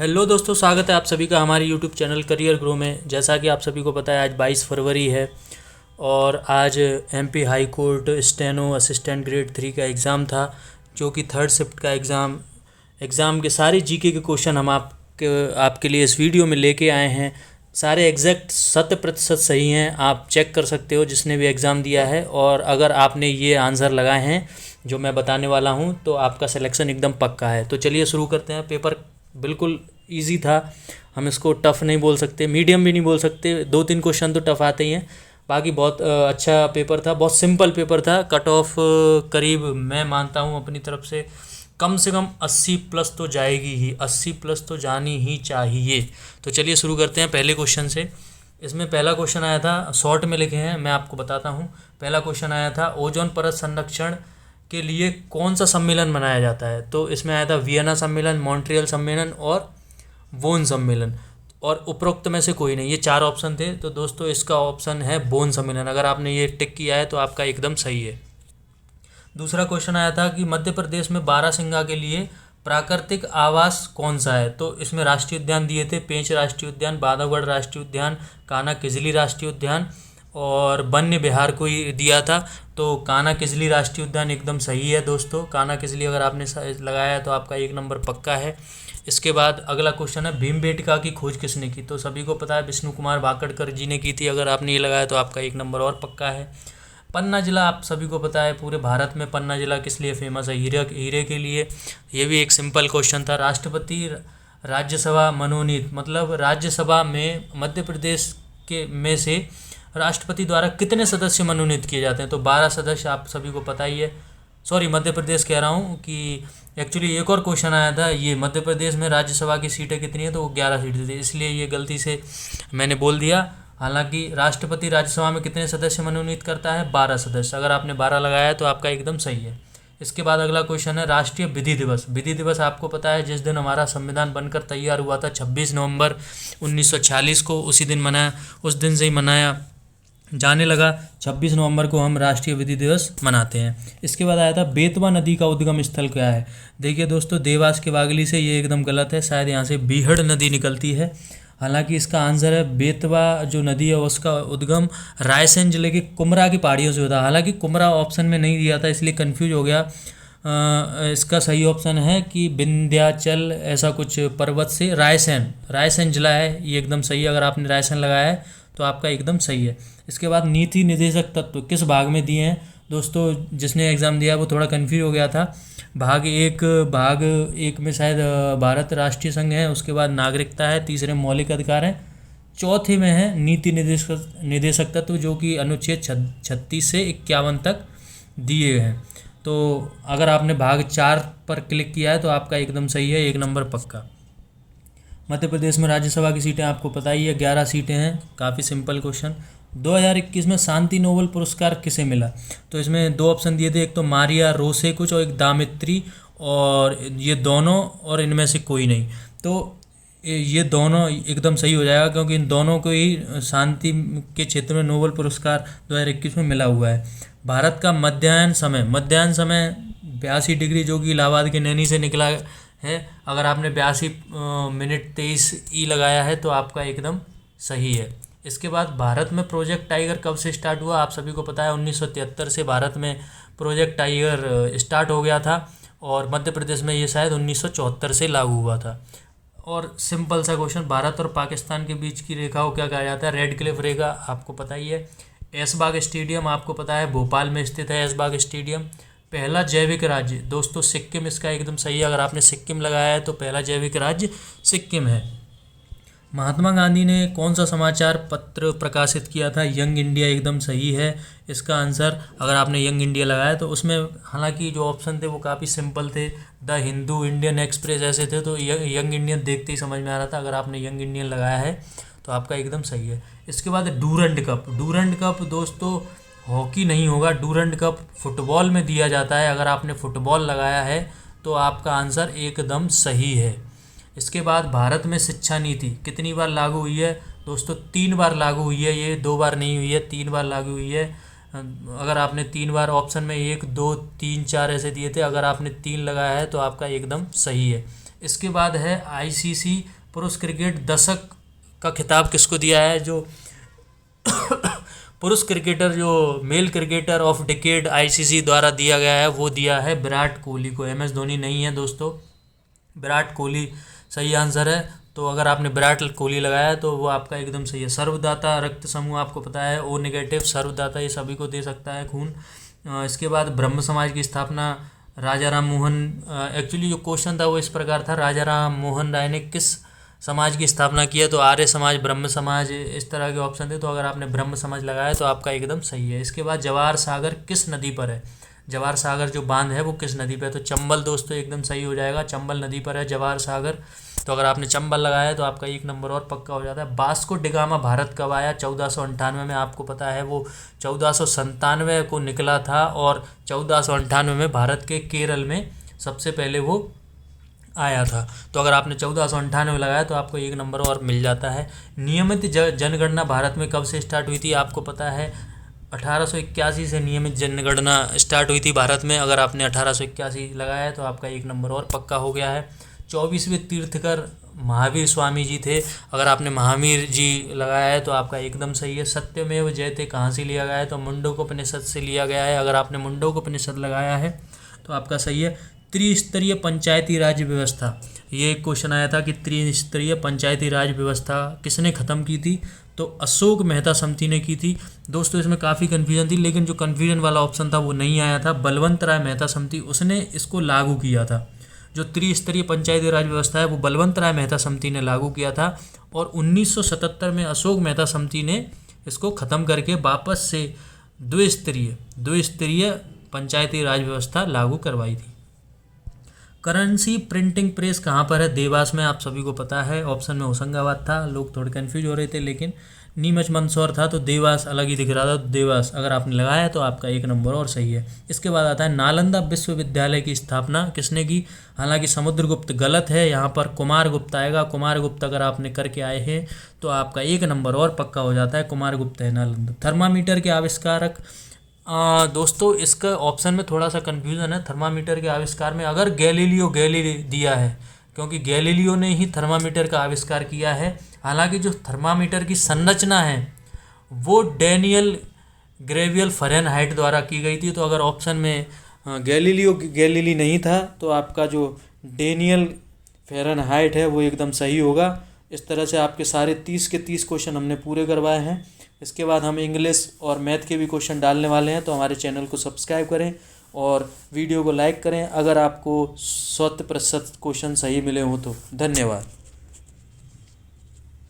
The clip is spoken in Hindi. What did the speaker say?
हेलो दोस्तों, स्वागत है आप सभी का हमारे यूट्यूब चैनल करियर ग्रो में। जैसा कि आप सभी को पता है, आज 22 फरवरी है और आज MP high court steno assistant grade 3 का एग्ज़ाम था, जो कि थर्ड शिफ्ट का एग्ज़ाम के सारे जीके के क्वेश्चन हम आपके लिए इस वीडियो में लेके आए हैं। सारे एग्जैक्ट 100% सही हैं, आप चेक कर सकते हो जिसने भी एग्ज़ाम दिया है। और अगर आपने ये आंसर लगाए हैं जो मैं बताने वाला हूँ तो आपका सिलेक्शन एकदम पक्का है। तो चलिए शुरू करते हैं। पेपर बिल्कुल इजी था, हम इसको टफ़ नहीं बोल सकते, मीडियम भी नहीं बोल सकते। 2-3 क्वेश्चन तो टफ़ आते ही हैं, बाकी बहुत अच्छा पेपर था, बहुत सिंपल पेपर था। कट ऑफ करीब मैं मानता हूँ अपनी तरफ से कम 80 प्लस तो जाएगी ही, 80 प्लस तो जानी ही चाहिए। तो चलिए शुरू करते हैं पहले क्वेश्चन से। इसमें पहला क्वेश्चन आया था, शॉर्ट में लिखे हैं, मैं आपको बताता हूँ। पहला क्वेश्चन आया था, ओजोन परत संरक्षण के लिए कौन सा सम्मेलन मनाया जाता है। तो इसमें आया था वियना सम्मेलन, मॉन्ट्रियल सम्मेलन और बोन सम्मेलन, और उपरोक्त में से कोई नहीं। ये 4 ऑप्शन थे, तो दोस्तों इसका ऑप्शन है बोन सम्मेलन। अगर आपने ये टिक किया है तो आपका एकदम सही है। दूसरा क्वेश्चन आया था कि मध्य प्रदेश में बारहसिंगा के लिए प्राकृतिक आवास कौन सा है। तो इसमें राष्ट्रीय उद्यान दिए थे, पेंच राष्ट्रीय उद्यान, बांधवगढ़ राष्ट्रीय उद्यान, कान्हा किजली राष्ट्रीय उद्यान और वन्य विहार को ही दिया था। तो कान्हा किजली राष्ट्रीय उद्यान एकदम सही है दोस्तों। कान्हा किजली अगर आपने लगाया है तो आपका 1 नंबर पक्का है। इसके बाद अगला क्वेश्चन है, भीमबेटका की खोज किसने की। तो सभी को पता है विष्णु कुमार भाकड़कर जी ने की थी। अगर आपने ये लगाया तो आपका 1 नंबर और पक्का है। पन्ना जिला आप सभी को पता है, पूरे भारत में पन्ना जिला किस लिए फेमस है, हीरे के लिए। ये भी एक सिंपल क्वेश्चन था। राष्ट्रपति राज्यसभा मनोनीत, मतलब राज्यसभा में मध्य प्रदेश के में से राष्ट्रपति द्वारा कितने सदस्य मनोनीत किए जाते हैं। तो 12 सदस्य आप सभी को पता ही है। सॉरी, मध्य प्रदेश कह रहा हूँ कि एक्चुअली एक और क्वेश्चन आया था, ये मध्य प्रदेश में राज्यसभा की सीटें कितनी है, तो वो 11 सीटें थी, इसलिए ये गलती से मैंने बोल दिया। हालांकि राष्ट्रपति राज्यसभा में कितने सदस्य मनोनीत करता है, 12 सदस्य। अगर आपने 12 लगाया है तो आपका एकदम सही है। इसके बाद अगला क्वेश्चन है, राष्ट्रीय विधि दिवस। विधि दिवस आपको पता है जिस दिन हमारा संविधान बनकर तैयार हुआ था, 26 नवंबर 1946 को, उसी दिन मनाया, उस दिन से ही मनाया जाने लगा। 26 नवंबर को हम राष्ट्रीय विधि दिवस मनाते हैं। इसके बाद आया था, बेतवा नदी का उद्गम स्थल क्या है। देखिए दोस्तों, देवास के बागली से, ये एकदम गलत है, शायद यहाँ से बीहड़ नदी निकलती है। हालांकि इसका आंसर है बेतवा जो नदी है उसका उद्गम रायसेन जिले के कुमरा की पहाड़ियों से होता है। हालांकि कुमरा ऑप्शन में नहीं दिया था, इसलिए कंफ्यूज हो गया। इसका सही ऑप्शन है कि विंध्याचल ऐसा कुछ पर्वत से रायसेन जिला है, ये एकदम सही है। अगर आपने रायसेन लगाया है तो आपका एकदम सही है। इसके बाद नीति निर्देशक तत्व किस भाग में दिए हैं। दोस्तों जिसने एग्ज़ाम दिया वो थोड़ा कंफ्यूज हो गया था। भाग एक में शायद भारत राष्ट्रीय संघ है, उसके बाद नागरिकता है, तीसरे मौलिक अधिकार है, चौथे में है नीति निर्देशक तत्व, जो कि अनुच्छेद 36 से 51 तक दिए हैं। तो अगर आपने भाग 4 पर क्लिक किया है तो आपका एकदम सही है, 1 नंबर पक्का। मध्य प्रदेश में राज्यसभा की सीटें आपको पता ही है, 11 सीटें हैं। काफ़ी सिंपल क्वेश्चन। 2021 में शांति नोबेल पुरस्कार किसे मिला। तो इसमें 2 ऑप्शन दिए थे, एक तो मारिया रोसे कुछ और एक दामित्री, और ये दोनों और इनमें से कोई नहीं। तो ये दोनों एकदम सही हो जाएगा, क्योंकि इन दोनों को ही शांति के क्षेत्र में नोबेल पुरस्कार 2021 में मिला हुआ है। भारत का मध्याह्न समय 82 डिग्री, जो कि इलाहाबाद के नैनी से निकला है। अगर आपने 82 मिनट 23 लगाया है तो आपका एकदम सही है। इसके बाद भारत में प्रोजेक्ट टाइगर कब से स्टार्ट हुआ। आप सभी को पता है 1973 से भारत में प्रोजेक्ट टाइगर स्टार्ट हो गया था, और मध्य प्रदेश में ये शायद 1974 से लागू हुआ था। और सिंपल सा क्वेश्चन, भारत और पाकिस्तान के बीच की रेखा को क्या कहा जाता है। रेड क्लिफ रेखा आपको पता ही है। ऐशबाग स्टेडियम आपको पता है भोपाल में स्थित है ऐशबाग स्टेडियम। पहला जैविक राज्य दोस्तों सिक्किम, इसका एकदम सही है। अगर आपने सिक्किम लगाया है तो पहला जैविक राज्य सिक्किम है। महात्मा गांधी ने कौन सा समाचार पत्र प्रकाशित किया था। यंग इंडिया एकदम सही है इसका आंसर। अगर आपने यंग इंडिया लगाया तो उसमें, हालांकि जो ऑप्शन थे वो काफ़ी सिंपल थे, द हिंदू, इंडियन एक्सप्रेस ऐसे थे, तो यंग इंडियन देखते ही समझ में आ रहा था। अगर आपने यंग इंडियन लगाया है तो आपका एकदम सही है। इसके बाद डूरंड कप दोस्तों हॉकी नहीं होगा, डूरंड कप फुटबॉल में दिया जाता है। अगर आपने फुटबॉल लगाया है तो आपका आंसर एकदम सही है। इसके बाद भारत में शिक्षा नीति कितनी बार लागू हुई है। दोस्तों 3 बार लागू हुई है, ये 2 बार नहीं हुई है, 3 बार लागू हुई है। अगर आपने 3 बार, ऑप्शन में 1, 2, 3, 4 ऐसे दिए थे, अगर आपने 3 लगाया है तो आपका एकदम सही है। इसके बाद है आईसीसी पुरुष क्रिकेट दशक का खिताब किसको दिया है। जो पुरुष क्रिकेटर जो male cricketer of decade ICC द्वारा दिया गया है वो दिया है विराट कोहली को। MS धोनी नहीं है दोस्तों, विराट कोहली सही आंसर है। तो अगर आपने विराट कोहली लगाया तो वो आपका एकदम सही है। सर्वदाता रक्त समूह आपको पता है, O नेगेटिव सर्वदाता ये सभी को दे सकता है खून। इसके बाद ब्रह्म समाज की स्थापना राजा राम मोहन, एक्चुअली जो क्वेश्चन था वो इस प्रकार था, राजा राम मोहन राय ने किस समाज की स्थापना की है। तो आर्य समाज, ब्रह्म समाज, इस तरह के ऑप्शन थे। तो अगर आपने ब्रह्म समाज लगाया तो आपका एकदम सही है। इसके बाद जवाहर सागर किस नदी पर है। जवाहर सागर जो बांध है वो किस नदी पर है। तो चंबल दोस्तों एकदम सही हो जाएगा, चंबल नदी पर है जवाहर सागर। तो अगर आपने चंबल लगाया तो आपका 1 नंबर और पक्का हो जाता है। वास्को डिगामा भारत कब आया। 1498 में, आपको पता है वो 1497 को निकला था और 1498 में भारत के केरल में सबसे पहले वो आया था। तो अगर आपने 1498 लगाया तो आपको 1 नंबर और मिल जाता है। नियमित जनगणना भारत में कब से स्टार्ट हुई थी। आपको पता है 1881 से नियमित जनगणना स्टार्ट हुई थी भारत में। अगर आपने 1881 लगाया है तो आपका 1 नंबर और पक्का हो गया है। 24वें तीर्थकर महावीर स्वामी जी थे। अगर आपने महावीर जी लगाया है तो आपका एकदम सही है। सत्यमेव जयते कहाँ से लिया गया है। तो मुंडकोपनिषद से लिया गया है। अगर आपने मुंडकोपनिषद लगाया है तो आपका सही है। त्रिस्तरीय पंचायती राज व्यवस्था, ये एक क्वेश्चन आया था कि त्रिस्तरीय पंचायती राज व्यवस्था किसने ख़त्म की थी। तो अशोक मेहता समिति ने की थी। दोस्तों इसमें काफ़ी कन्फ्यूजन थी, लेकिन जो कन्फ्यूजन वाला ऑप्शन था वो नहीं आया था। बलवंत राय मेहता समिति, उसने इसको लागू किया था। जो त्रिस्तरीय पंचायती राज व्यवस्था है वो बलवंत राय मेहता समिति ने लागू किया था और 1977 में अशोक मेहता समिति ने इसको ख़त्म करके वापस से द्विस्तरीय पंचायती राज व्यवस्था लागू करवाई थी। करेंसी प्रिंटिंग प्रेस कहाँ पर है। देवास में, आप सभी को पता है। ऑप्शन में होशंगाबाद था, लोग थोड़े कन्फ्यूज हो रहे थे, लेकिन नीमच मंदसौर था तो देवास अलग ही दिख रहा था। तो देवास अगर आपने लगाया तो आपका 1 नंबर और सही है। इसके बाद आता है नालंदा विश्वविद्यालय की स्थापना किसने की। हालांकि समुद्रगुप्त गलत है, यहाँ पर कुमारगुप्त आएगा। कुमारगुप्त अगर आपने करके आए हैं तो आपका 1 नंबर और पक्का हो जाता है। कुमारगुप्त है नालंदा। थर्मामीटर के आविष्कारक, दोस्तों इसका ऑप्शन में थोड़ा सा कन्फ्यूज़न है। थर्मामीटर के आविष्कार में अगर गैलीलियो गैलीली दिया है, क्योंकि गैलीलियो ने ही थर्मामीटर का आविष्कार किया है। हालांकि जो थर्मामीटर की संरचना है वो डैनियल ग्रेवियल फ़ारेनहाइट द्वारा की गई थी। तो अगर ऑप्शन में गैलीलियो गैलीली नहीं था तो आपका जो डैनियल फ़ारेनहाइट है वो एकदम सही होगा। इस तरह से आपके सारे 30 के 30 क्वेश्चन हमने पूरे करवाए हैं। इसके बाद हम इंग्लिश और मैथ के भी क्वेश्चन डालने वाले हैं। तो हमारे चैनल को सब्सक्राइब करें और वीडियो को लाइक करें अगर आपको 100% क्वेश्चन सही मिले हों तो। धन्यवाद।